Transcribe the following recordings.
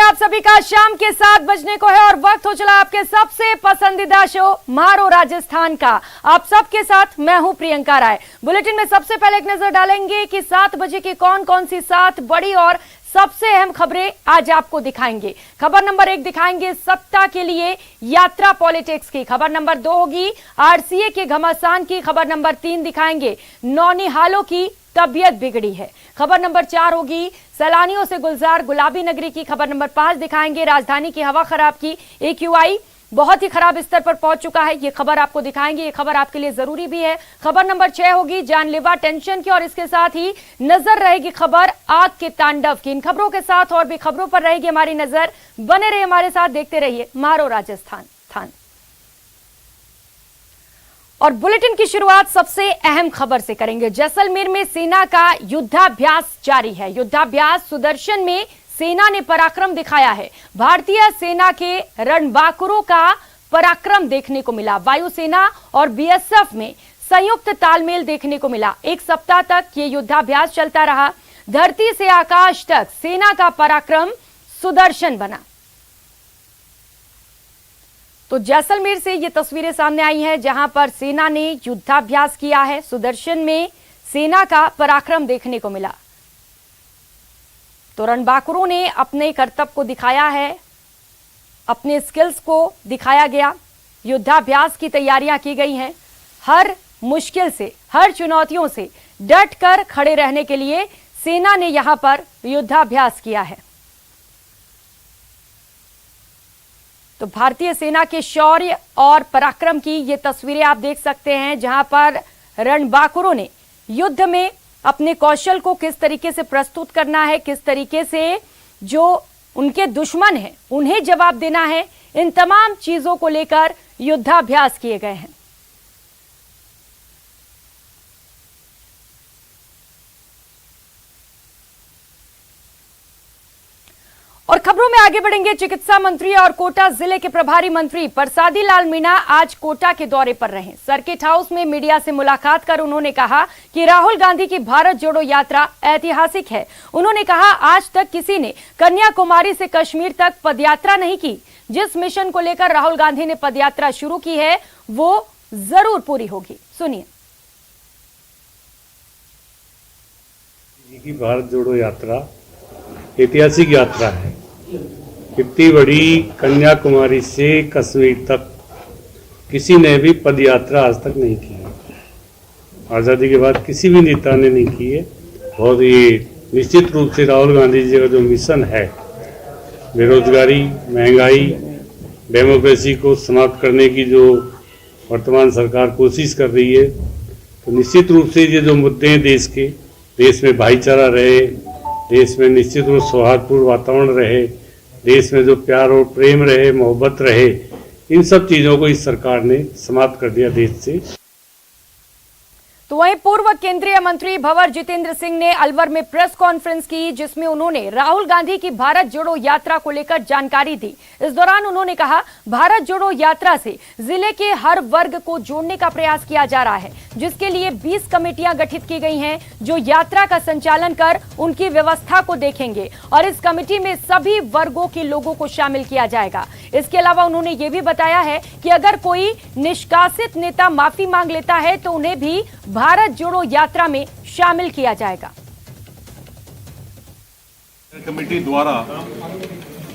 आप सभी का शाम के 7 बजने को है और वक्त हो चला आपके सबसे पसंदीदा शो मारो राजस्थान का। आप सबके साथ मैं हूं प्रियंका राय। बुलेटिन में सबसे पहले एक नजर डालेंगे कि 7 बजे की कौन कौन सी 7 बड़ी और सबसे अहम खबरें आज आपको दिखाएंगे। खबर नंबर 1 दिखाएंगे सत्ता के लिए यात्रा पॉलिटिक्स की। खबर नंबर 2 होगी आरसीए के घमासान की। खबर नंबर 3 दिखाएंगे नौनिहालों की तबीयत बिगड़ी है। खबर नंबर 4 होगी सैलानियों से गुलजार गुलाबी नगरी की। खबर नंबर 5 दिखाएंगे राजधानी की हवा खराब की। AQI बहुत ही खराब स्तर पर पहुंच चुका है, ये खबर आपको दिखाएंगे। ये खबर आपके लिए जरूरी भी है। खबर नंबर 6 होगी जानलेवा टेंशन की और इसके साथ ही नजर रहेगी खबर आग के तांडव की। इन खबरों के साथ और भी खबरों पर रहेगी हमारी नजर। बने रहिए हमारे साथ, देखते रहिए मारो राजस्थान। और बुलेटिन की शुरुआत सबसे अहम खबर से करेंगे। जैसलमेर में सेना का युद्धाभ्यास जारी है। युद्धाभ्यास सुदर्शन में सेना ने पराक्रम दिखाया है। भारतीय सेना के रणबांकुरों का पराक्रम देखने को मिला। वायुसेना और BSF में संयुक्त तालमेल देखने को मिला। एक सप्ताह तक ये युद्धाभ्यास चलता रहा। धरती से आकाश तक सेना का पराक्रम सुदर्शन बना। तो जैसलमेर से ये तस्वीरें सामने आई हैं जहां पर सेना ने युद्धाभ्यास किया है। सुदर्शन में सेना का पराक्रम देखने को मिला। तो रणबांकुरों ने अपने कर्तव्य को दिखाया है, अपने स्किल्स को दिखाया गया। युद्धाभ्यास की तैयारियां की गई हैं। हर मुश्किल से, हर चुनौतियों से डट कर खड़े रहने के लिए सेना ने यहां पर युद्धाभ्यास किया है। तो भारतीय सेना के शौर्य और पराक्रम की ये तस्वीरें आप देख सकते हैं जहां पर रणबांकुरों ने युद्ध में अपने कौशल को किस तरीके से प्रस्तुत करना है, किस तरीके से जो उनके दुश्मन हैं उन्हें जवाब देना है, इन तमाम चीजों को लेकर युद्धाभ्यास किए गए हैं। और खबरों में आगे बढ़ेंगे। चिकित्सा मंत्री और कोटा जिले के प्रभारी मंत्री परसादी लाल मीणा आज कोटा के दौरे पर रहे। सर्किट हाउस में मीडिया से मुलाकात कर उन्होंने कहा कि राहुल गांधी की भारत जोड़ो यात्रा ऐतिहासिक है। उन्होंने कहा आज तक किसी ने कन्याकुमारी से कश्मीर तक पदयात्रा नहीं की। जिस मिशन को लेकर राहुल गांधी ने पदयात्रा शुरू की है वो जरूर पूरी होगी। सुनिए। भारत जोड़ो यात्रा ऐतिहासिक यात्रा है। इतनी बड़ी कन्याकुमारी से कश्मीर तक किसी ने भी पद यात्रा आज तक नहीं की है। आज़ादी के बाद किसी भी नेता ने नहीं की है। और ये निश्चित रूप से राहुल गांधी जी का जो मिशन है, बेरोजगारी, महंगाई, डेमोक्रेसी को समाप्त करने की जो वर्तमान सरकार कोशिश कर रही है, तो निश्चित रूप से ये जो मुद्दे हैं देश में भाईचारा रहे, देश में निश्चित रूप सौहार्दपूर्ण वातावरण रहे, देश में जो प्यार और प्रेम रहे, मोहब्बत रहे, इन सब चीजों को इस सरकार ने समाप्त कर दिया देश से। तो वहीं पूर्व केंद्रीय मंत्री भंवर जितेंद्र सिंह ने अलवर में प्रेस कॉन्फ्रेंस की जिसमें उन्होंने राहुल गांधी की भारत जोड़ो यात्रा को लेकर जानकारी दी। इस दौरान उन्होंने कहा भारत जोड़ो यात्रा से जिले के हर वर्ग को जोड़ने का प्रयास किया जा रहा है, जिसके लिए 20 कमेटियां गठित की गई हैं जो यात्रा का संचालन कर उनकी व्यवस्था को देखेंगे और इस कमेटी में सभी वर्गों के लोगों को शामिल किया जाएगा। इसके अलावा उन्होंने ये भी बताया है कि अगर कोई निष्कासित नेता माफी मांग लेता है तो उन्हें भी भारत जोड़ो यात्रा में शामिल किया जाएगा। कमेटी द्वारा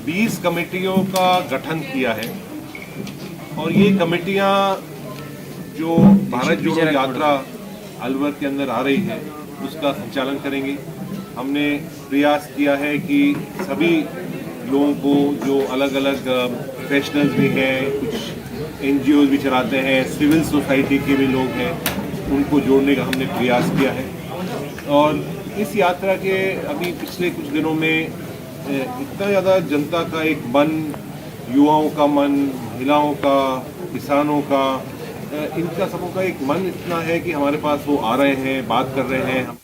20 कमेटियों का गठन किया है और ये कमेटियां जो भारत जोड़ो यात्रा अलवर के अंदर आ रही है उसका संचालन करेंगे। हमने प्रयास किया है कि सभी लोगों को जो अलग अलग प्रोफेशनल्स भी हैं, कुछ NGOs भी चलाते हैं, सिविल सोसाइटी के भी लोग हैं, उनको जोड़ने का हमने प्रयास किया है। और इस यात्रा के अभी पिछले कुछ दिनों में इतना ज़्यादा जनता का एक मन, युवाओं का मन, महिलाओं का, किसानों का, इनका सबों का एक मन इतना है कि हमारे पास वो आ रहे हैं, बात कर रहे हैं।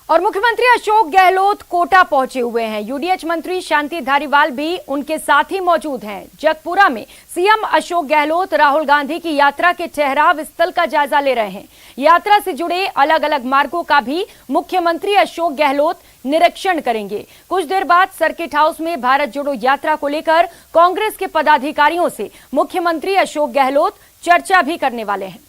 और मुख्यमंत्री अशोक गहलोत कोटा पहुंचे हुए हैं। UDH मंत्री शांति धारीवाल भी उनके साथ ही मौजूद हैं। जगपुरा में CM अशोक गहलोत राहुल गांधी की यात्रा के ठहराव स्थल का जायजा ले रहे हैं। यात्रा से जुड़े अलग अलग मार्गों का भी मुख्यमंत्री अशोक गहलोत निरीक्षण करेंगे। कुछ देर बाद सर्किट हाउस में भारत जोड़ो यात्रा को लेकर कांग्रेस के पदाधिकारियों से मुख्यमंत्री अशोक गहलोत चर्चा भी करने वाले हैं।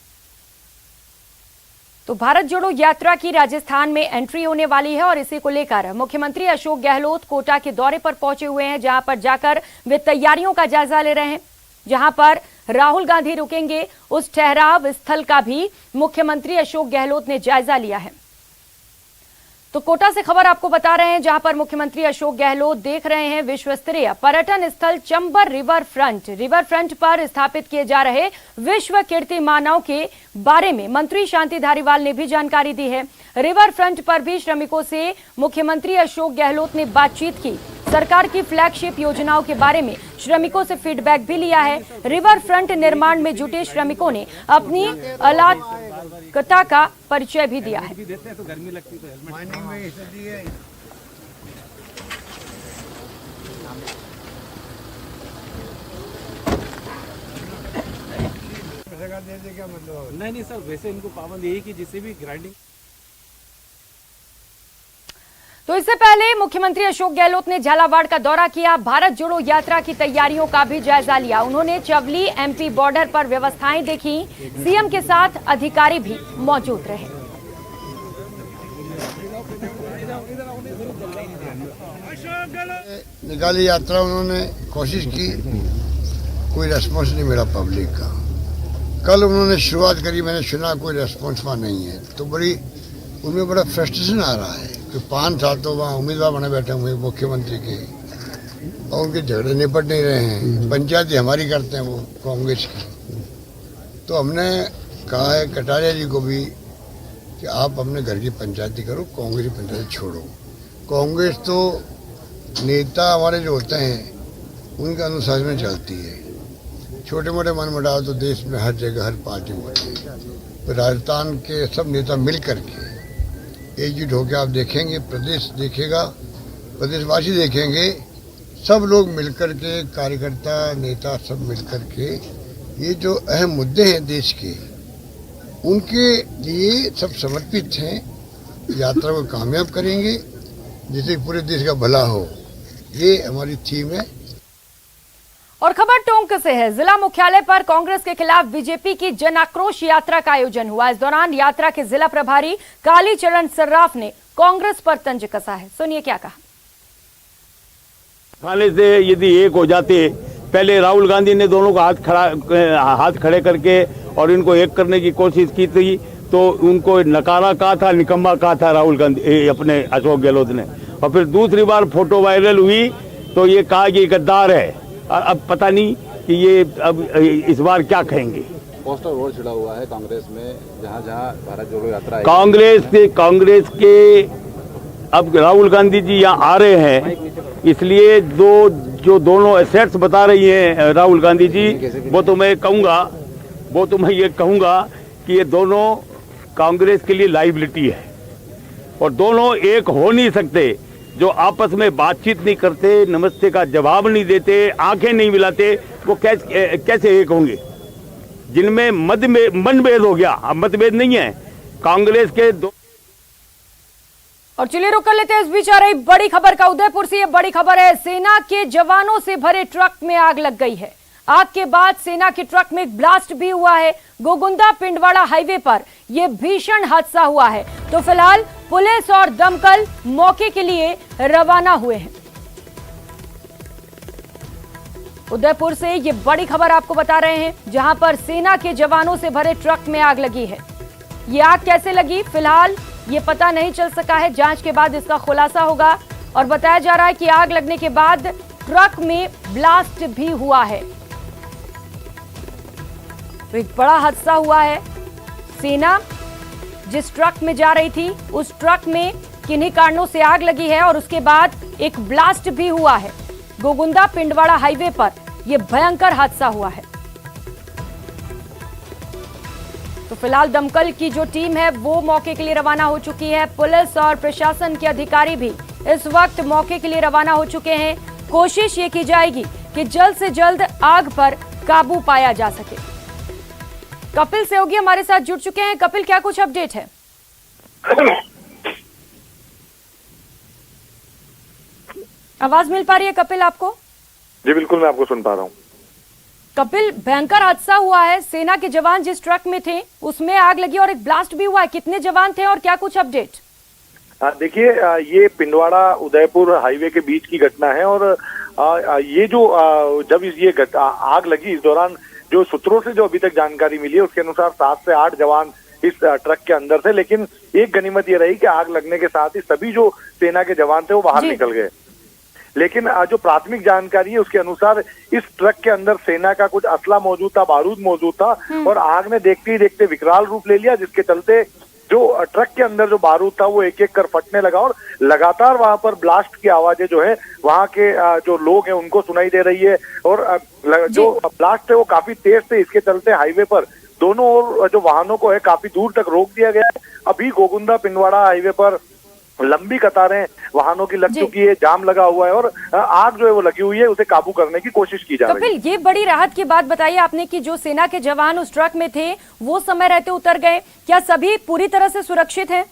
तो भारत जोड़ो यात्रा की राजस्थान में एंट्री होने वाली है और इसी को लेकर मुख्यमंत्री अशोक गहलोत कोटा के दौरे पर पहुंचे हुए हैं, जहां पर जाकर वे तैयारियों का जायजा ले रहे हैं। जहां पर राहुल गांधी रुकेंगे, उस ठहराव स्थल का भी मुख्यमंत्री अशोक गहलोत ने जायजा लिया है। तो कोटा से खबर आपको बता रहे हैं, जहां पर मुख्यमंत्री अशोक गहलोत देख रहे हैं विश्व स्तरीय पर्यटन स्थल चंबर रिवर फ्रंट पर स्थापित किए जा रहे विश्व कीर्ति मानव के बारे में मंत्री शांति धारीवाल ने भी जानकारी दी है। रिवर फ्रंट पर भी श्रमिकों से मुख्यमंत्री अशोक गहलोत ने बातचीत की। सरकार की फ्लैगशिप योजनाओं के बारे में श्रमिकों से फीडबैक भी लिया है। रिवर फ्रंट निर्माण में जुटे श्रमिकों ने अपनी अलाकता का परिचय भी दिया है। नहीं सर, वैसे इनको पाबंदी यही कि जिससे भी ग्राइंडिंग। तो इससे पहले मुख्यमंत्री अशोक गहलोत ने झालावाड़ का दौरा किया, भारत जोड़ो यात्रा की तैयारियों का भी जायजा लिया। उन्होंने चवली एमपी बॉर्डर पर व्यवस्थाएं देखी। सीएम के साथ अधिकारी भी मौजूद रहे। निकाली यात्रा उन्होंने कोशिश की, कोई रेस्पॉन्स नहीं मिला पब्लिक का। कल उन्होंने शुरुआत करी, मैंने सुना कोई रेस्पॉन्स वहाँ नहीं है, तो उनमें बड़ा फ्रस्ट्रेशन आ रहा है कि 5 साल तो वहाँ उम्मीदवार बने बैठे हुए मुख्यमंत्री के और उनके झगड़े निपट नहीं रहे हैं। पंचायती हमारी करते हैं वो कांग्रेस की। तो हमने कहा है कटारिया जी को भी कि आप अपने घर की पंचायती करो, कांग्रेस की पंचायती छोड़ो। कांग्रेस तो नेता हमारे जो होते हैं उनके अनुसार में चलती है। छोटे मोटे मनमुटाव तो देश में हर जगह हर पार्टी में होती है। तो राजस्थान के सब नेता मिल करके एकजुट होकर आप देखेंगे, प्रदेश देखेगा, प्रदेशवासी देखेंगे, सब लोग मिलकर के, कार्यकर्ता नेता सब मिलकर के ये जो अहम मुद्दे हैं देश के, उनके लिए सब समर्पित हैं। यात्रा को कामयाब करेंगे जिससे पूरे देश का भला हो, ये हमारी थीम है। और खबर टोंक से है। जिला मुख्यालय पर कांग्रेस के खिलाफ बीजेपी की जन आक्रोश यात्रा का आयोजन हुआ। इस दौरान यात्रा के जिला प्रभारी कालीचरण सर्राफ ने कांग्रेस पर तंज कसा है। सुनिए क्या कहा। खाने से यदि एक हो जाते, पहले राहुल गांधी ने दोनों का हाथ खड़े करके और इनको एक करने की कोशिश की थी, तो उनको नकारा कहा था, निकम्मा कहा था राहुल गांधी अपने अशोक गहलोत ने। और फिर दूसरी बार फोटो वायरल हुई तो ये कहा कि गद्दार है। अब पता नहीं कि ये अब इस बार क्या कहेंगे। पोस्टर और छिड़ा हुआ है कांग्रेस में, जहां जहां भारत जोड़ो यात्रा है। कांग्रेस के अब राहुल गांधी जी यहाँ आ रहे हैं, इसलिए जो दोनों एसेट्स बता रही हैं राहुल गांधी जी, वो तो मैं ये कहूँगा कि ये दोनों कांग्रेस के लिए लाइबिलिटी है और दोनों एक हो नहीं सकते। जो आपस में बातचीत नहीं करते, नमस्ते का जवाब नहीं देते, आंखें नहीं मिलाते, वो कैसे एक होंगे। जिनमें मनभेद हो गया, अब मतभेद नहीं है कांग्रेस के दो। और चलिए रुक कर लेते हैं, इस बीच आ रही बड़ी खबर का। उदयपुर से ये बड़ी खबर है, सेना के जवानों से भरे ट्रक में आग लग गई है। आग के बाद सेना के ट्रक में एक ब्लास्ट भी हुआ है। गोगुंदा पिंडवाड़ा हाईवे पर यह भीषण हादसा हुआ है। तो फिलहाल पुलिस और दमकल मौके के लिए रवाना हुए हैं। उदयपुर से ये बड़ी खबर आपको बता रहे हैं, जहां पर सेना के जवानों से भरे ट्रक में आग लगी है। ये आग कैसे लगी, फिलहाल ये पता नहीं चल सका है। जांच के बाद इसका खुलासा होगा। और बताया जा रहा है कि आग लगने के बाद ट्रक में ब्लास्ट भी हुआ है। तो एक बड़ा हादसा हुआ है। सेना जिस ट्रक में जा रही थी, उस ट्रक में किन्हीं कारणों से आग लगी है और उसके बाद एक ब्लास्ट भी हुआ है। गोगुंदा पिंडवाड़ा हाईवे पर यह भयंकर हादसा हुआ है। तो फिलहाल दमकल की जो टीम है वो मौके के लिए रवाना हो चुकी है। पुलिस और प्रशासन के अधिकारी भी इस वक्त मौके के लिए रवाना हो चुके हैं। कोशिश ये की जाएगी कि जल्द से जल्द आग पर काबू पाया जा सके। कपिल सेवगी हमारे साथ जुड़ चुके हैं। कपिल, क्या कुछ अपडेट है? आवाज मिल पा रही है कपिल आपको? जी बिल्कुल, मैं आपको सुन पा रहा हूँ। कपिल, भयंकर हादसा हुआ है। सेना के जवान जिस ट्रक में थे उसमें आग लगी और एक ब्लास्ट भी हुआ है। कितने जवान थे और क्या कुछ अपडेट? देखिए, ये पिंडवाड़ा उदयपुर हाईवे के बीच की घटना है और ये जो जब ये आग लगी, इस दौरान जो सूत्रों से जो अभी तक जानकारी मिली है उसके अनुसार 7 से 8 जवान इस ट्रक के अंदर थे। लेकिन एक गनीमत ये रही कि आग लगने के साथ ही सभी जो सेना के जवान थे वो बाहर निकल गए। लेकिन जो प्राथमिक जानकारी है उसके अनुसार इस ट्रक के अंदर सेना का कुछ असला मौजूद था, बारूद मौजूद था और आग ने देखते ही देखते विकराल रूप ले लिया, जिसके चलते जो ट्रक के अंदर जो बारूद था वो एक एक कर फटने लगा और लगातार वहां पर ब्लास्ट की आवाजें जो है वहां के जो लोग हैं उनको सुनाई दे रही है और जो ब्लास्ट है वो काफी तेज थे। इसके चलते हाईवे पर दोनों ओर जो वाहनों को है काफी दूर तक रोक दिया गया है। अभी गोगुंदा पिंडवाड़ा हाईवे पर लंबी कतारें वाहनों की लग चुकी है, जाम लगा हुआ है और आग जो है वो लगी हुई है, उसे काबू करने की कोशिश की जा रही है। कपिल, ये बड़ी राहत की बात बताई आपने कि जो सेना के जवान उस ट्रक में थे वो समय रहते उतर गए। क्या सभी पूरी तरह से सुरक्षित हैं?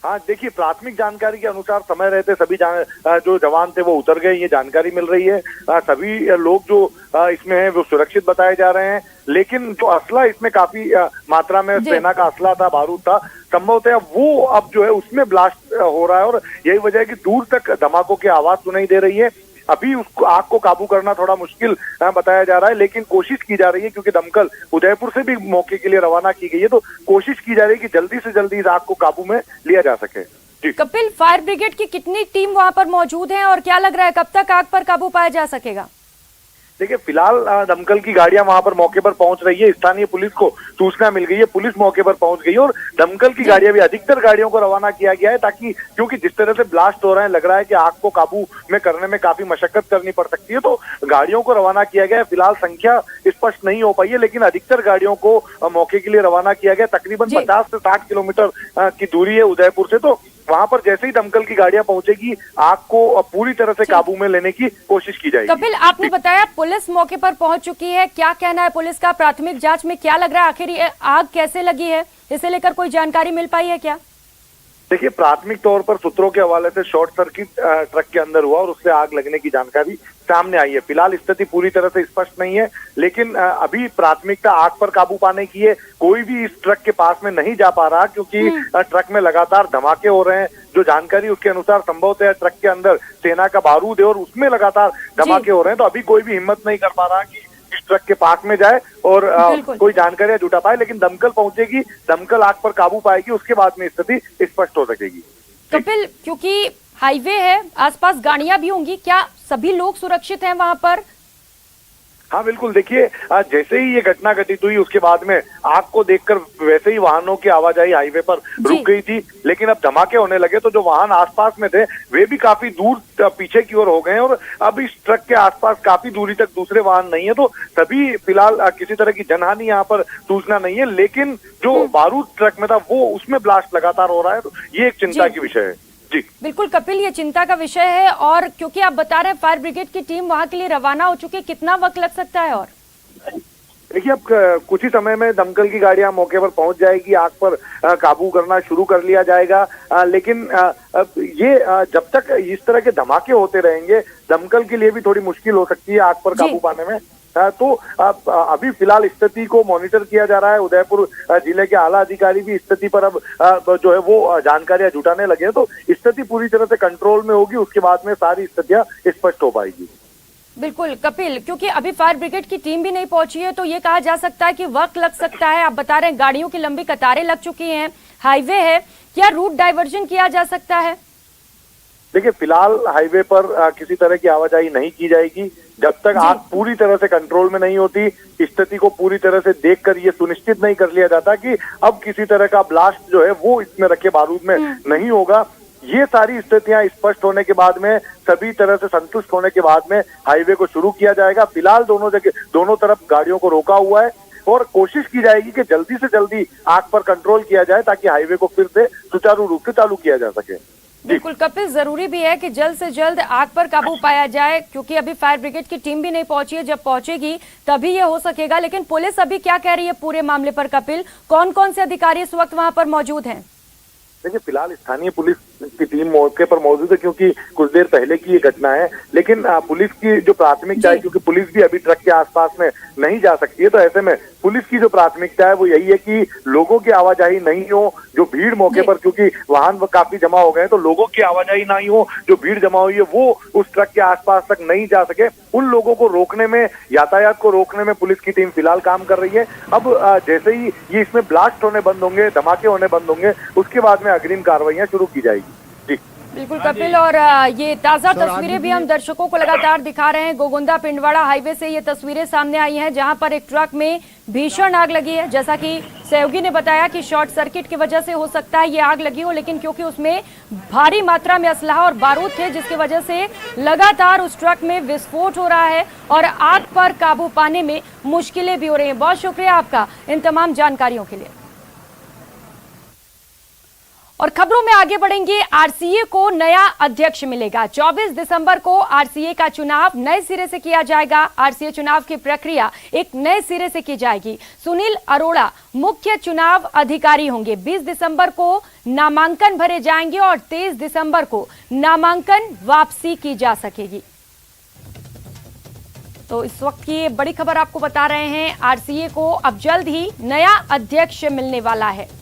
हाँ, देखिए, प्राथमिक जानकारी के अनुसार समय रहते सभी जो जवान थे वो उतर गए, ये जानकारी मिल रही है। सभी लोग जो इसमें हैं वो सुरक्षित बताए जा रहे हैं। लेकिन जो असला इसमें काफी मात्रा में सेना का असला था, बारूद था, संभवतः वो अब जो है उसमें ब्लास्ट हो रहा है और यही वजह है कि दूर तक धमाकों की आवाज सुनाई दे रही है। अभी उसको आग को काबू करना थोड़ा मुश्किल बताया जा रहा है, लेकिन कोशिश की जा रही है क्योंकि दमकल उदयपुर से भी मौके के लिए रवाना की गई है, तो कोशिश की जा रही है कि जल्दी से जल्दी इस आग को काबू में लिया जा सके। जी कपिल, फायर ब्रिगेड की कितनी टीम वहां पर मौजूद है और क्या लग रहा है कब तक आग पर काबू पाया जा सकेगा? देखिए, फिलहाल दमकल की गाड़ियां वहां पर मौके पर पहुंच रही है। स्थानीय पुलिस को सूचना मिल गई है, पुलिस मौके पर पहुंच गई है और दमकल की गाड़ियां भी, अधिकतर गाड़ियों को रवाना किया गया है ताकि, क्योंकि जिस तरह से ब्लास्ट हो रहे हैं लग रहा है कि आग को काबू में करने में काफी मशक्कत करनी पड़ सकती है, तो गाड़ियों को रवाना किया गया है। फिलहाल संख्या स्पष्ट नहीं हो पाई है, लेकिन अधिकतर गाड़ियों को मौके के लिए रवाना किया गया। तकरीबन 50 से 60 किलोमीटर की दूरी है उदयपुर से, तो वहां पर जैसे ही दमकल की गाड़ियां पहुंचेगी आग को पूरी तरह से काबू में लेने की कोशिश की जाएगी। कपिल, आपने बताया पुलिस मौके पर पहुंच चुकी है, क्या कहना है पुलिस का? प्राथमिक जांच में क्या लग रहा है आखिर ये आग कैसे लगी है, इसे लेकर कोई जानकारी मिल पाई है क्या? देखिए, प्राथमिक तौर पर सूत्रों के हवाले से शॉर्ट सर्किट ट्रक के अंदर हुआ और उससे आग लगने की जानकारी सामने आई है। फिलहाल स्थिति पूरी तरह से स्पष्ट नहीं है, लेकिन अभी प्राथमिकता आग पर काबू पाने की है। कोई भी इस ट्रक के पास में नहीं जा पा रहा क्योंकि ट्रक में लगातार धमाके हो रहे हैं। जो जानकारी उसके अनुसार संभवतः ट्रक के अंदर सेना का बारूद है और उसमें लगातार धमाके हो रहे हैं, तो अभी कोई भी हिम्मत नहीं कर पा रहा कि इस ट्रक के पास में जाए और कोई जानकारियां जुटा पाए। लेकिन दमकल पहुंचेगी, दमकल आग पर काबू पाएगी, उसके बाद में स्थिति स्पष्ट हो सकेगी। कपिल, क्योंकि हाईवे है, आसपास गाड़ियां भी होंगी, क्या सभी लोग सुरक्षित हैं वहां पर? हाँ बिल्कुल, देखिए, जैसे ही ये घटना घटित हुई उसके बाद में आग को देखकर वैसे ही वाहनों की आवाजाही हाईवे पर रुक गई थी, लेकिन अब धमाके होने लगे तो जो वाहन आसपास में थे वे भी काफी दूर पीछे की ओर हो गए और अब इस ट्रक के आसपास काफी दूरी तक दूसरे वाहन नहीं है, तो सभी फिलहाल किसी तरह की जनहानि यहाँ पर सूचना नहीं है। लेकिन जो बारूद ट्रक में था वो उसमें ब्लास्ट लगातार हो रहा है, तो ये एक चिंता की विषय है। जी बिल्कुल कपिल, ये चिंता का विषय है और क्योंकि आप बता रहे हैं फायर ब्रिगेड की टीम वहां के लिए रवाना हो चुकी है, कितना वक्त लग सकता है? और देखिए, अब कुछ ही समय में दमकल की गाड़ियां मौके पर पहुंच जाएगी, आग पर काबू करना शुरू कर लिया जाएगा। लेकिन ये जब तक इस तरह के धमाके होते रहेंगे दमकल के लिए भी थोड़ी मुश्किल हो सकती है आग पर काबू पाने में। तो अभी फिलहाल स्थिति को मॉनिटर किया जा रहा है। उदयपुर जिले के आला अधिकारी भी स्थिति पर अब जो है वो जानकारियां जुटाने लगे हैं, तो स्थिति पूरी तरह से कंट्रोल में होगी, उसके बाद में सारी स्थितियां स्पष्ट हो पाएगी। बिल्कुल कपिल, क्योंकि अभी फायर ब्रिगेड की टीम भी नहीं पहुंची है तो ये कहा जा सकता है कि वक्त लग सकता है। आप बता रहे हैं गाड़ियों की लंबी कतारें लग चुकी हैं, हाईवे है, क्या रूट डाइवर्जन किया जा सकता है? देखिए, फिलहाल हाईवे पर किसी तरह की आवाजाही नहीं की जाएगी जब तक आग पूरी तरह से कंट्रोल में नहीं होती। स्थिति को पूरी तरह से देखकर ये सुनिश्चित नहीं कर लिया जाता कि अब किसी तरह का ब्लास्ट जो है वो इसमें रखे बारूद में नहीं होगा। ये सारी स्थितियां स्पष्ट होने के बाद में, सभी तरह से संतुष्ट होने के बाद में हाईवे को शुरू किया जाएगा। फिलहाल दोनों तरफ गाड़ियों को रोका हुआ है और कोशिश की जाएगी कि जल्दी से जल्दी आग पर कंट्रोल किया जाए ताकि हाईवे को फिर से सुचारू रूप से चालू किया जा सके। बिल्कुल कपिल, जरूरी भी है कि जल्द से जल्द आग पर काबू पाया जाए क्योंकि अभी फायर ब्रिगेड की टीम भी नहीं पहुंची है। जब पहुंचेगी तभी ये हो सकेगा। लेकिन पुलिस अभी क्या कह रही है पूरे मामले पर? कपिल, कौन कौन से अधिकारी इस वक्त वहां पर मौजूद हैं? देखिए, फिलहाल स्थानीय पुलिस की टीम मौके पर मौजूद है, क्योंकि कुछ देर पहले की ये घटना है। लेकिन पुलिस की जो प्राथमिकता है, क्योंकि पुलिस भी अभी ट्रक के आसपास में नहीं जा सकती है, तो ऐसे में पुलिस की जो प्राथमिकता है वो यही है कि लोगों की आवाजाही नहीं हो, जो भीड़ मौके पर, क्योंकि वाहन काफी जमा हो गए हैं, तो लोगों की आवाजाही नहीं हो, जो भीड़ जमा हुई है वो उस ट्रक के आसपास तक नहीं जा सके, उन लोगों को रोकने में, यातायात को रोकने में पुलिस की टीम फिलहाल काम कर रही है। अब जैसे ही ये इसमें ब्लास्ट होने बंद होंगे, धमाके होने बंद होंगे, उसके बाद में अग्रिम कार्रवाइयां शुरू की जाएगी। जी बिल्कुल कपिल, और ये ताजा तस्वीरें भी हम दर्शकों को लगातार दिखा रहे हैं। गोगुंदा पिंडवाड़ा हाईवे से ये तस्वीरें सामने आई हैं, जहां पर एक ट्रक में भीषण आग लगी है। जैसा कि सहयोगी ने बताया कि शॉर्ट सर्किट की वजह से हो सकता है ये आग लगी हो, लेकिन क्योंकि उसमें भारी मात्रा में असलहा और बारूद थे, जिसकी वजह से लगातार उस ट्रक में विस्फोट हो रहा है और आग पर काबू पाने में मुश्किलें भी हो रही हैं। बहुत शुक्रिया आपका इन तमाम जानकारियों के लिए। और खबरों में आगे बढ़ेंगे। आरसीए को नया अध्यक्ष मिलेगा। 24 दिसंबर को आरसीए का चुनाव नए सिरे से किया जाएगा। आरसीए चुनाव की प्रक्रिया एक नए सिरे से की जाएगी। सुनील अरोड़ा मुख्य चुनाव अधिकारी होंगे। 20 दिसंबर को नामांकन भरे जाएंगे और 23 दिसंबर को नामांकन वापसी की जा सकेगी। तो इस वक्त की ये बड़ी खबर आपको बता रहे हैं। आरसीए को अब जल्द ही नया अध्यक्ष मिलने वाला है।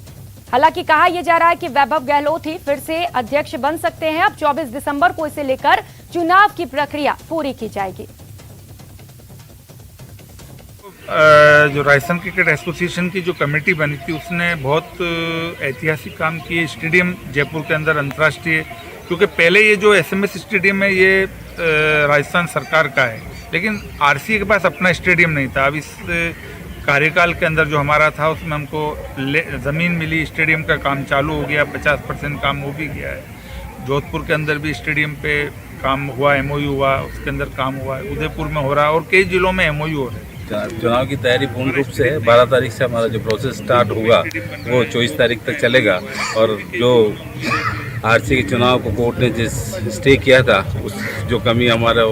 हालांकि कहा यह जा रहा है कि वैभव गहलोत ही फिर से अध्यक्ष बन सकते हैं। अब 24 दिसंबर को इसे लेकर चुनाव की प्रक्रिया पूरी की जाएगी। जो राजस्थान क्रिकेट एसोसिएशन की जो कमेटी बनी थी उसने बहुत ऐतिहासिक काम किए। स्टेडियम जयपुर के अंदर अंतर्राष्ट्रीय, क्योंकि पहले ये जो एसएमएस स्टेडियम है ये राजस्थान सरकार का है, लेकिन आरसीए के पास अपना स्टेडियम नहीं था। अब इस कार्यकाल के अंदर जो हमारा था उसमें हमको ज़मीन मिली, स्टेडियम का काम चालू हो गया, 50% काम हो भी गया है। जोधपुर के अंदर भी स्टेडियम पे काम हुआ, एमओयू हुआ, उसके अंदर काम हुआ है। उदयपुर में हो रहा है और कई जिलों में एमओयू हो रहा है। चुनाव की तैयारी पूर्ण रूप से है। 12 तारीख से हमारा जो प्रोसेस स्टार्ट होगा वो 24 तारीख तक चलेगा। और जो आरसीए के चुनाव को कोर्ट ने जिस स्टे किया था, उस जो कमी हमारा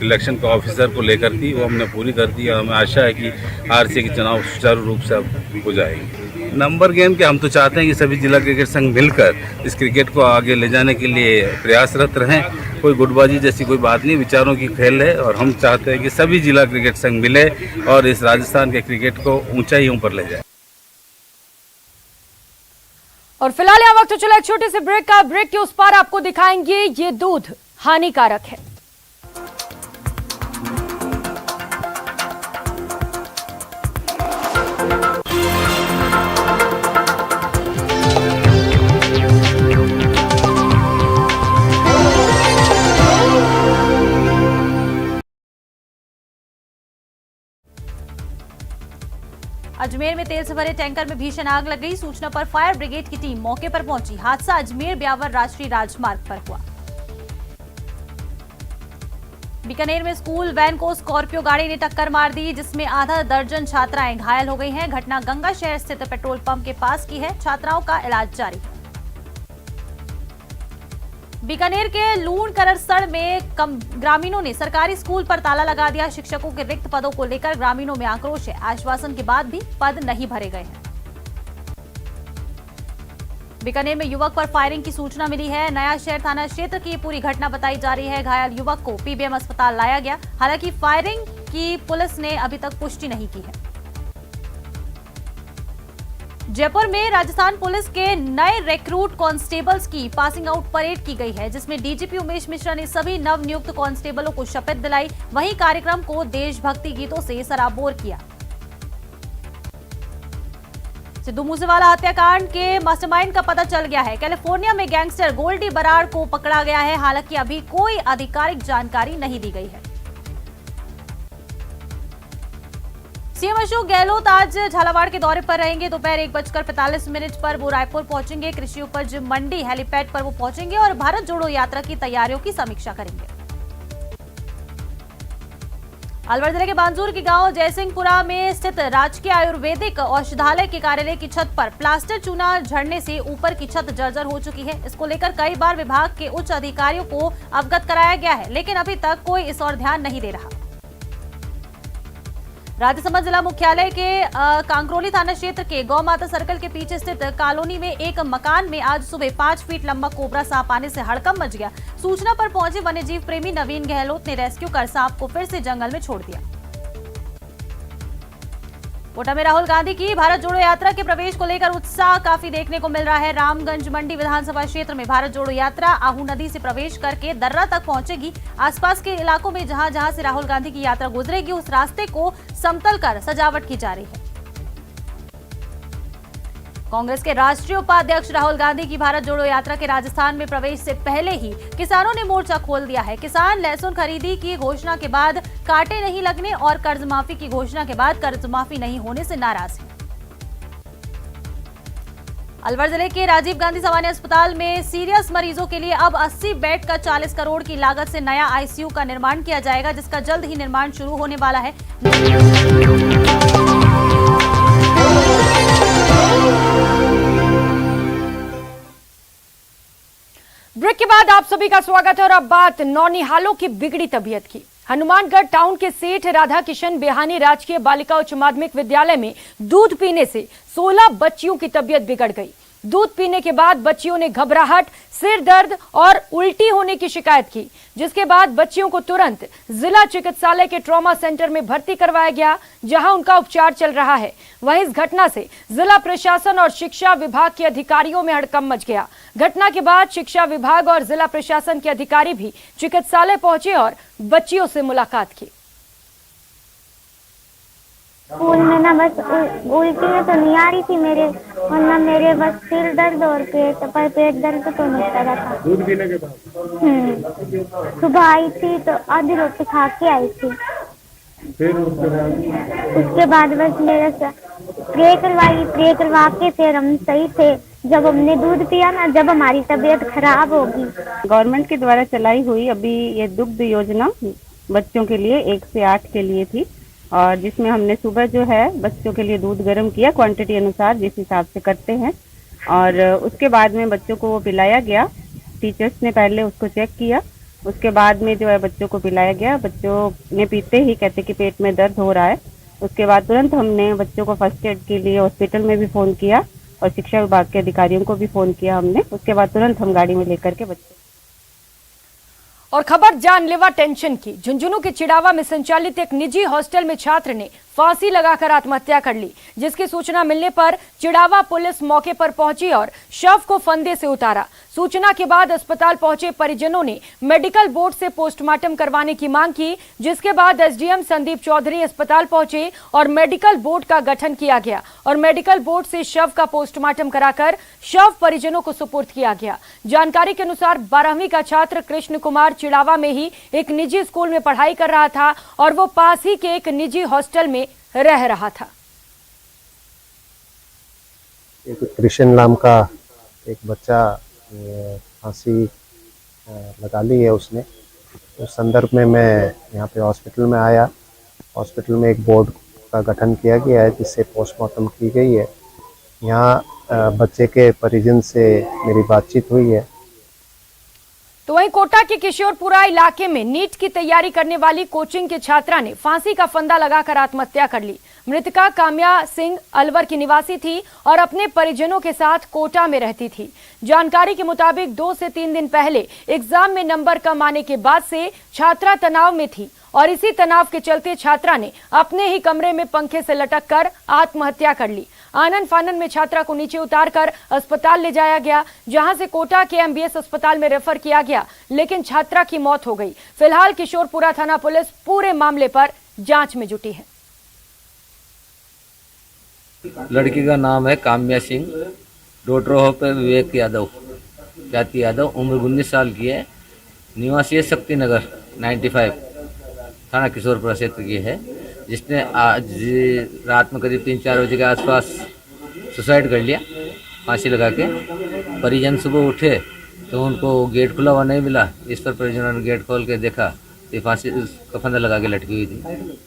इलेक्शन के ऑफिसर को लेकर थी वो हमने पूरी कर दी। और हमें आशा है कि आरसीए के चुनाव सुचारू रूप से अब हो जाएंगे। नंबर गेम के हम तो चाहते हैं कि सभी जिला क्रिकेट संघ मिलकर इस क्रिकेट को आगे ले जाने के लिए प्रयासरत रहें। कोई गुटबाजी जैसी कोई बात नहीं, विचारों की खेल है और हम चाहते हैं कि सभी जिला क्रिकेट संघ मिले और इस राजस्थान के क्रिकेट को ऊंचाइयों पर ले जाए। और फिलहाल यह वक्त चला एक छोटे से ब्रेक का। ब्रेक के उस पार आपको दिखाएंगे ये दूध हानिकारक है। अजमेर में तेल से भरे टैंकर में भीषण आग लग गई। सूचना पर फायर ब्रिगेड की टीम मौके पर पहुंची। हादसा अजमेर ब्यावर राष्ट्रीय राजमार्ग पर हुआ। बीकानेर में स्कूल वैन को स्कॉर्पियो गाड़ी ने टक्कर मार दी, जिसमें आधा दर्जन छात्राएं घायल हो गई हैं। घटना गंगा शहर स्थित पेट्रोल पंप के पास की है। छात्राओं का इलाज जारी है। बीकानेर के लूण करसड़ में ग्रामीणों ने सरकारी स्कूल पर ताला लगा दिया। शिक्षकों के रिक्त पदों को लेकर ग्रामीणों में आक्रोश है। आश्वासन के बाद भी पद नहीं भरे गए हैं। बीकानेर में युवक पर फायरिंग की सूचना मिली है। नया शहर थाना क्षेत्र की पूरी घटना बताई जा रही है। घायल युवक को पीबीएम अस्पताल लाया गया। हालांकि फायरिंग की पुलिस ने अभी तक पुष्टि नहीं की है। जयपुर में राजस्थान पुलिस के नए रिक्रूट कांस्टेबल्स की पासिंग आउट परेड की गई है, जिसमें डीजीपी उमेश मिश्रा ने सभी नवनियुक्त कांस्टेबलों को शपथ दिलाई। वहीं कार्यक्रम को देशभक्ति गीतों से सराबोर किया। सिद्धू मूसेवाला हत्याकांड के मास्टरमाइंड का पता चल गया है। कैलिफोर्निया में गैंगस्टर गोल्डी बराड़ को पकड़ा गया है। हालांकि अभी कोई आधिकारिक जानकारी नहीं दी गई है। सीएम अशोक गहलोत आज झालावाड़ के दौरे पर रहेंगे। दोपहर 1:45 पर वो रायपुर पहुंचेंगे। कृषि उपज मंडी हेलीपैड पर वो पहुंचेंगे और भारत जोड़ो यात्रा की तैयारियों की समीक्षा करेंगे। अलवर जिले के बांजूर के गांव जयसिंहपुरा में स्थित राजकीय आयुर्वेदिक औषधालय के कार्यालय की छत पर प्लास्टर चूना झड़ने से ऊपर की छत जर्जर हो चुकी है। इसको लेकर कई बार विभाग के उच्च अधिकारियों को अवगत कराया गया है, लेकिन अभी तक कोई इस ओर ध्यान नहीं दे रहा। राजसमंद जिला मुख्यालय के कांकरोली थाना क्षेत्र के गौ माता सर्कल के पीछे स्थित कॉलोनी में एक मकान में आज सुबह 5 फीट लंबा कोबरा सांप आने से हड़कंप मच गया। सूचना पर पहुंचे वन्यजीव प्रेमी नवीन गहलोत ने रेस्क्यू कर सांप को फिर से जंगल में छोड़ दिया। कोटा में राहुल गांधी की भारत जोड़ो यात्रा के प्रवेश को लेकर उत्साह काफी देखने को मिल रहा है। रामगंज मंडी विधानसभा क्षेत्र में भारत जोड़ो यात्रा आहू नदी से प्रवेश करके दर्रा तक पहुंचेगी। आसपास के इलाकों में जहां जहां से राहुल गांधी की यात्रा गुजरेगी उस रास्ते को समतल कर सजावट की जा रही है। कांग्रेस के राष्ट्रीय उपाध्यक्ष राहुल गांधी की भारत जोड़ो यात्रा के राजस्थान में प्रवेश से पहले ही किसानों ने मोर्चा खोल दिया है। किसान लहसुन खरीदी की घोषणा के बाद कांटे नहीं लगने और कर्ज माफी की घोषणा के बाद कर्ज माफी नहीं होने से नाराज हैं। अलवर जिले के राजीव गांधी सामान्य अस्पताल में सीरियस मरीजों के लिए अब 80 बेड का 40 करोड़ की लागत से नया आईसीयू का निर्माण किया जाएगा, जिसका जल्द ही निर्माण शुरू होने वाला है। ब्रेक के बाद आप सभी का स्वागत है और अब बात नौनिहालों की बिगड़ी तबीयत की। हनुमानगढ़ टाउन के सेठ राधा किशन बेहानी राजकीय बालिका उच्च माध्यमिक विद्यालय में दूध पीने से 16 बच्चियों की तबीयत बिगड़ गई। दूध पीने के बाद बच्चियों ने घबराहट, सिर दर्द और उल्टी होने की शिकायत की, जिसके बाद बच्चियों को तुरंत जिला चिकित्सालय के ट्रॉमा सेंटर में भर्ती करवाया गया, जहां उनका उपचार चल रहा है। वहीं इस घटना से जिला प्रशासन और शिक्षा विभाग के अधिकारियों में हड़कंप मच गया। घटना के बाद शिक्षा विभाग और जिला प्रशासन के अधिकारी भी चिकित्सालय पहुंचे और बच्चियों से मुलाकात की। स्कूल में ना बस उल्टी तो नहीं आ रही थी मेरे, और ना मेरे बस सिर दर्द और पेट दर्द तो नहीं कर रहा था। दूध पीने के बाद सुबह आई थी तो आधी रोटी खा के आई थी। फिर उसके बाद बस मेरे स्प्रे करवा के फिर हम सही थे। जब हमने दूध पिया ना, जब हमारी तबीयत खराब होगी। गवर्नमेंट के द्वारा चलाई हुई अभी ये दुग्ध योजना बच्चों के लिए 1 से 8 के लिए थी, और जिसमें हमने सुबह जो है बच्चों के लिए दूध गर्म किया क्वांटिटी अनुसार जिस हिसाब से करते हैं, और उसके बाद में बच्चों को वो पिलाया गया। टीचर्स ने पहले उसको चेक किया, उसके बाद में जो है बच्चों को पिलाया गया। बच्चों ने पीते ही कहते कि पेट में दर्द हो रहा है। उसके बाद तुरंत हमने बच्चों को फर्स्ट एड के लिए हॉस्पिटल में भी फ़ोन किया और शिक्षा विभाग के अधिकारियों को भी फ़ोन किया हमने। उसके बाद तुरंत हम गाड़ी में लेकर के बच्चों। और खबर जानलेवा टेंशन की। झुंझुनू के चिड़ावा में संचालित एक निजी हॉस्टल में छात्र ने फांसी लगाकर आत्महत्या कर ली, जिसकी सूचना मिलने पर चिड़ावा पुलिस मौके पर पहुंची और शव को फंदे से उतारा। सूचना के बाद अस्पताल पहुंचे परिजनों ने मेडिकल बोर्ड से पोस्टमार्टम करवाने की मांग की, जिसके बाद एसडीएम संदीप चौधरी अस्पताल पहुंचे और मेडिकल बोर्ड का गठन किया गया और मेडिकल बोर्ड से शव का पोस्टमार्टम कराकर शव परिजनों को सुपुर्द किया गया। जानकारी के अनुसार 12वीं का छात्र कृष्ण कुमार चिड़ावा में ही एक निजी स्कूल में पढ़ाई कर रहा था और वो पास ही के एक निजी हॉस्टल में रह रहा था। एक कृष्ण नाम का एक बच्चा फांसी लगा ली है उसने। उस संदर्भ में मैं यहाँ पे हॉस्पिटल में आया। हॉस्पिटल में एक बोर्ड का गठन किया गया है जिससे पोस्टमार्टम की गई है। यहाँ बच्चे के परिजन से मेरी बातचीत हुई है। तो वहीं कोटा के किशोरपुरा इलाके में नीट की तैयारी करने वाली कोचिंग के छात्रा ने फांसी का फंदा लगाकर आत्महत्या कर ली। मृतका काम्या सिंह अलवर की निवासी थी और अपने परिजनों के साथ कोटा में रहती थी। जानकारी के मुताबिक 2 से 3 दिन पहले एग्जाम में नंबर कम आने के बाद से छात्रा तनाव में थी और इसी तनाव के चलते छात्रा ने अपने ही कमरे में पंखे से लटक कर आत्महत्या कर ली। आनन फानन में छात्रा को नीचे उतारकर अस्पताल ले जाया गया, जहां से कोटा के एमबीएस अस्पताल में रेफर किया गया, लेकिन छात्रा की मौत हो गई। फिलहाल किशोरपुरा थाना पुलिस पूरे मामले पर जांच में जुटी है। लड़की का नाम है काम्या सिंह, डॉटर ऑफ विवेक यादव, जाति यादव, उम्र 19 साल की है, निवासी है शक्ति नगर 95, थाना किशोरपुरा क्षेत्र की है, जिसने आज रात में करीब 3-4 बजे के आसपास सुसाइड कर लिया फांसी लगा के। परिजन सुबह उठे तो उनको गेट खुला हुआ नहीं मिला। इस पर परिजनों ने गेट खोल के देखा तो फांसी का फंदा लगा के लटकी हुई थी।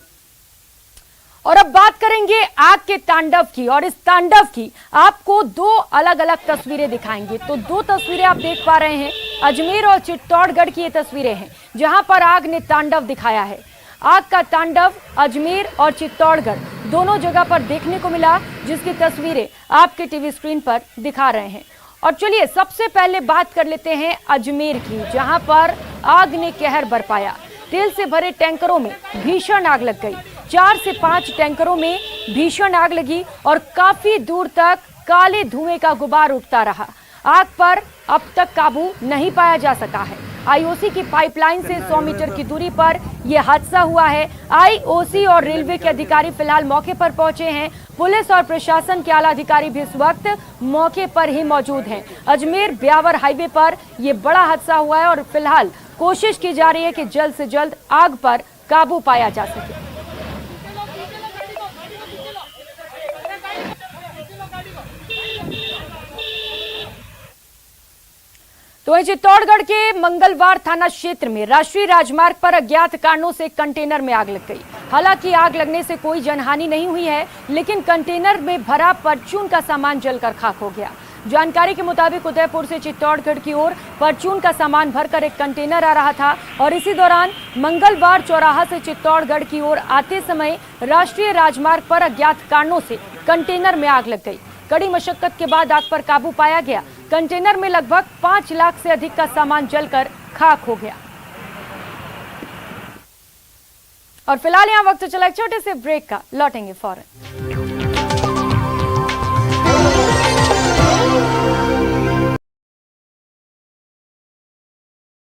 और अब बात करेंगे आग के तांडव की, और इस तांडव की आपको 2 अलग अलग तस्वीरें दिखाएंगे। तो 2 तस्वीरें आप देख पा रहे हैं, अजमेर और चित्तौड़गढ़ की ये तस्वीरें हैं जहां पर आग ने तांडव दिखाया है। आग का तांडव अजमेर और चित्तौड़गढ़ दोनों जगह पर देखने को मिला, जिसकी तस्वीरें आपके टीवी स्क्रीन पर दिखा रहे हैं। और चलिए सबसे पहले बात कर लेते हैं अजमेर की, जहां पर आग ने कहर बरपाया। तेल से भरे टैंकरों में भीषण आग लग गई। 4 से 5 टैंकरों में भीषण आग लगी और काफी दूर तक काले धुएं का गुबार उठता रहा। आग पर अब तक काबू नहीं पाया जा सका है। आईओसी की पाइपलाइन से 100 मीटर की दूरी पर यह हादसा हुआ है। आईओसी और रेलवे के अधिकारी फिलहाल मौके पर पहुंचे हैं। पुलिस और प्रशासन के आला अधिकारी भी इस वक्त मौके पर ही मौजूद हैं। अजमेर ब्यावर हाईवे पर यह बड़ा हादसा हुआ है और फिलहाल कोशिश की जा रही है कि जल्द से जल्द आग पर काबू पाया जा सके। तो वहीं चित्तौड़गढ़ के मंगलवार थाना क्षेत्र में राष्ट्रीय राजमार्ग पर अज्ञात कारणों से कंटेनर में आग लग गई। हालांकि आग लगने से कोई जनहानि नहीं हुई है, लेकिन कंटेनर में भरा परचून का सामान जलकर खाक हो गया। जानकारी के मुताबिक उदयपुर से चित्तौड़गढ़ की ओर परचून का सामान भरकर एक कंटेनर आ रहा था और इसी दौरान मंगलवार चौराहा से चित्तौड़गढ़ की ओर आते समय राष्ट्रीय राजमार्ग पर अज्ञात कारणों से कंटेनर में आग लग गई। कड़ी मशक्कत के बाद आग पर काबू पाया गया। कंटेनर में लगभग 5 लाख से अधिक का सामान जलकर खाक हो गया। और फिलहाल यहाँ वक्त चला एक छोटे से ब्रेक का, लौटेंगे फौरन।